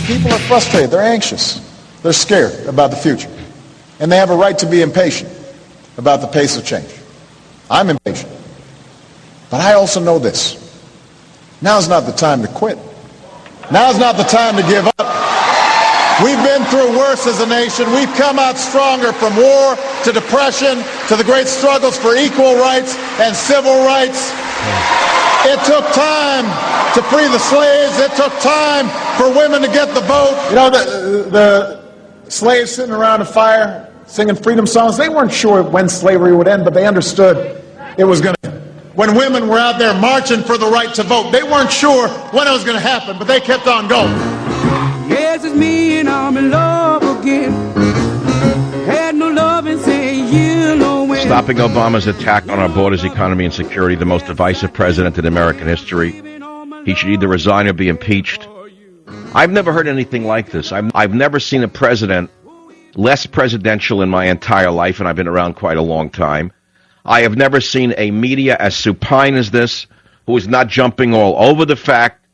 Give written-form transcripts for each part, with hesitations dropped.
People are frustrated. They're anxious. They're scared about the future. And they have a right to be impatient about the pace of change. I'm impatient. But I also know this. Now's not the time to quit. Now's not the time to give up. We've been through worse as a nation. We've come out stronger from war to depression to the great struggles for equal rights and civil rights. It took time to free the slaves. It took time for women to get the vote. You know, the slaves sitting around a fire singing freedom songs, they weren't sure when slavery would end, but they understood it was going to end. When women were out there marching for the right to vote, they weren't sure when it was going to happen, but they kept on going. Yes, it's me and I'm in love again. Had no love and say you know when. Stopping Obama's attack on our borders, economy, and security, the most divisive president in American history. He should either resign or be impeached. I've never heard anything like this. I've never seen a president less presidential in my entire life, and I've been around quite a long time. I have never seen a media as supine as this, who is not jumping all over the fact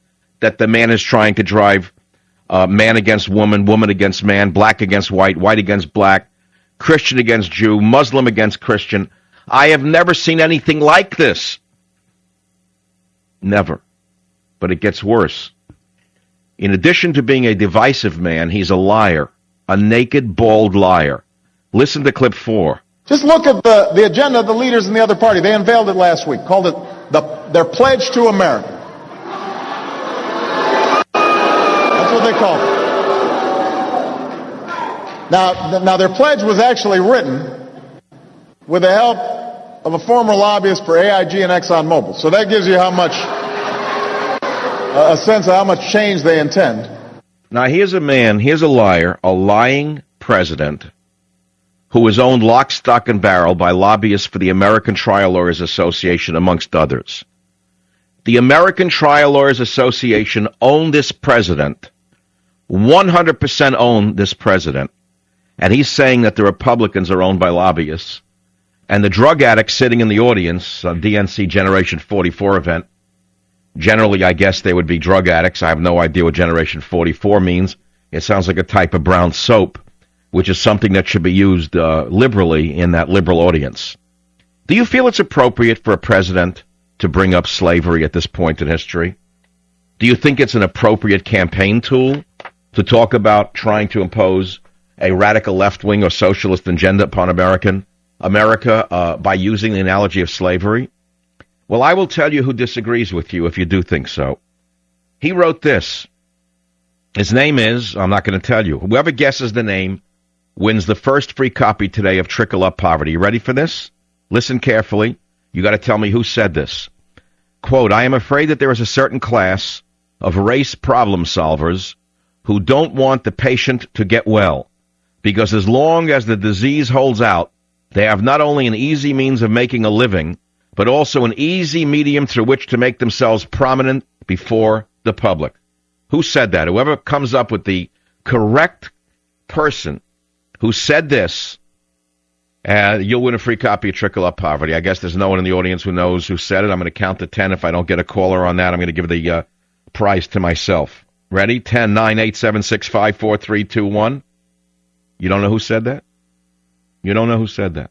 that the man is trying to drive man against woman, woman against man, black against white, white against black, Christian against Jew, Muslim against Christian. I have never seen anything like this. Never. But it gets worse. In addition to being a divisive man, he's a liar, a naked, bald liar. Listen to clip 4. Just look at the agenda of the leaders in the other party. They unveiled it last week, called it their pledge to America. That's what they called it. Now their pledge was actually written with the help of a former lobbyist for AIG and ExxonMobil. So that gives you how much, a sense of how much change they intend. Now here's a man, here's a liar, a lying president who is owned lock, stock, and barrel by lobbyists for the American Trial Lawyers Association, amongst others. The American Trial Lawyers Association owned this president, 100% owned this president, and he's saying that the Republicans are owned by lobbyists, and the drug addicts sitting in the audience, DNC Generation 44 event, generally I guess they would be drug addicts. I have no idea what Generation 44 means. It sounds like a type of brown soap, which is something that should be used liberally in that liberal audience. Do you feel it's appropriate for a president to bring up slavery at this point in history? Do you think it's an appropriate campaign tool to talk about trying to impose a radical left-wing or socialist agenda upon America by using the analogy of slavery? Well, I will tell you who disagrees with you if you do think so. He wrote this. His name is, I'm not going to tell you. Whoever guesses the name wins the first free copy today of Trickle Up Poverty. You ready for this? Listen carefully. You got to tell me who said this. Quote, I am afraid that there is a certain class of race problem solvers who don't want the patient to get well, because as long as the disease holds out, they have not only an easy means of making a living, but also an easy medium through which to make themselves prominent before the public. Who said that? Whoever comes up with the correct person who said this, you'll win a free copy of Trickle Up Poverty. I guess there's no one in the audience who knows who said it. I'm going to count to 10. If I don't get a caller on that, I'm going to give the prize to myself. Ready? 10, 9, 8, 7, 6, 5, 4, 3, 2, 1. You don't know who said that? You don't know who said that?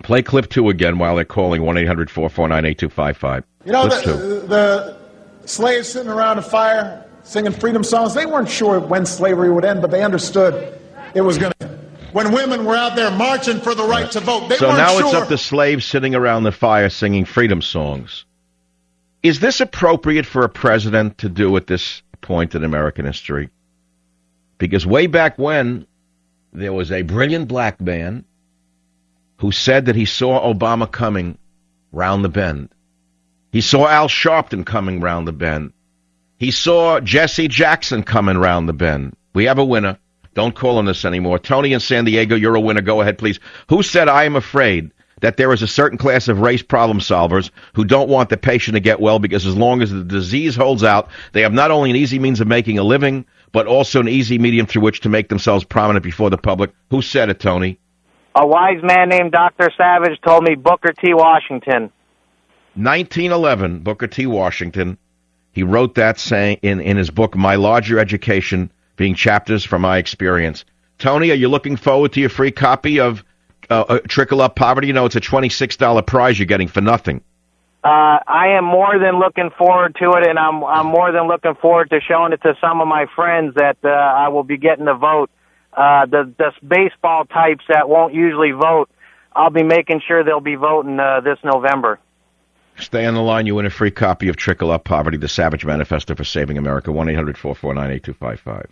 Play clip 2 again while they're calling 1-800-449-8255. You know, the slaves sitting around a fire singing freedom songs, they weren't sure when slavery would end, but they understood it was going to end. When women were out there marching for the right to vote, they weren't sure. So now it's up to slaves sitting around the fire singing freedom songs. Is this appropriate for a president to do at this point in American history? Because way back when, there was a brilliant black man who said that he saw Obama coming round the bend. He saw Al Sharpton coming round the bend. He saw Jesse Jackson coming round the bend. We have a winner. Don't call on this anymore. Tony in San Diego, you're a winner. Go ahead, please. Who said, I am afraid that there is a certain class of race problem solvers who don't want the patient to get well because as long as the disease holds out, they have not only an easy means of making a living, but also an easy medium through which to make themselves prominent before the public? Who said it, Tony? A wise man named Dr. Savage told me Booker T. Washington. 1911, Booker T. Washington. He wrote that saying in his book, My Larger Education, being chapters from my experience. Tony, are you looking forward to your free copy of Trickle Up Poverty? You know, it's a $26 prize you're getting for nothing. I am more than looking forward to it, and I'm more than looking forward to showing it to some of my friends that I will be getting to vote. The baseball types that won't usually vote, I'll be making sure they'll be voting this November. Stay on the line. You win a free copy of Trickle Up Poverty, the Savage Manifesto for Saving America, 1-800-449-8255.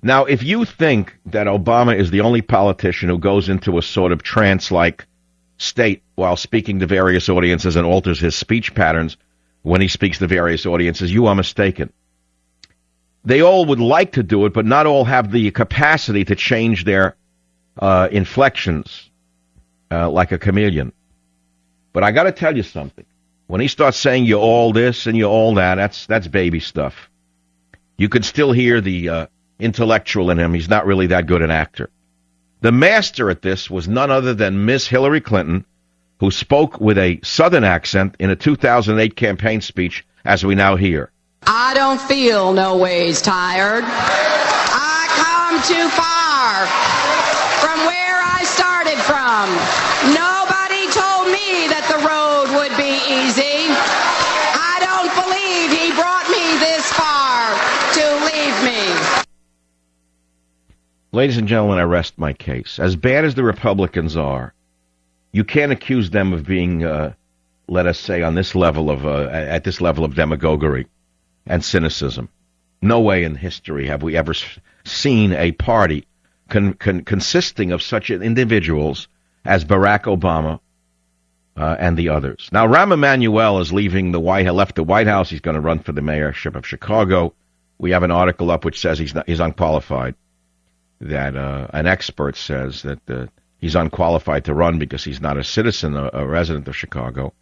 Now, if you think that Obama is the only politician who goes into a sort of trance-like state while speaking to various audiences and alters his speech patterns when he speaks to various audiences, you are mistaken. They all would like to do it, but not all have the capacity to change their inflections like a chameleon. But I got to tell you something. When he starts saying you're all this and you're all that, that's baby stuff. You could still hear the intellectual in him. He's not really that good an actor. The master at this was none other than Miss Hillary Clinton, who spoke with a Southern accent in a 2008 campaign speech, as we now hear. I don't feel no ways tired. I come too far from where I started from. Nobody told me that the road would be easy. I don't believe he brought me this far to leave me. Ladies and gentlemen, I rest my case. As bad as the Republicans are, you can't accuse them of being, let us say, on this level of at this level of demagoguery and cynicism. No way in history have we ever seen a party consisting of such individuals as Barack Obama and the others. Now, Rahm Emanuel is left the White House. He's going to run for the mayorship of Chicago. We have an article up which says he's unqualified. That an expert says that he's unqualified to run because he's not a citizen, a resident of Chicago.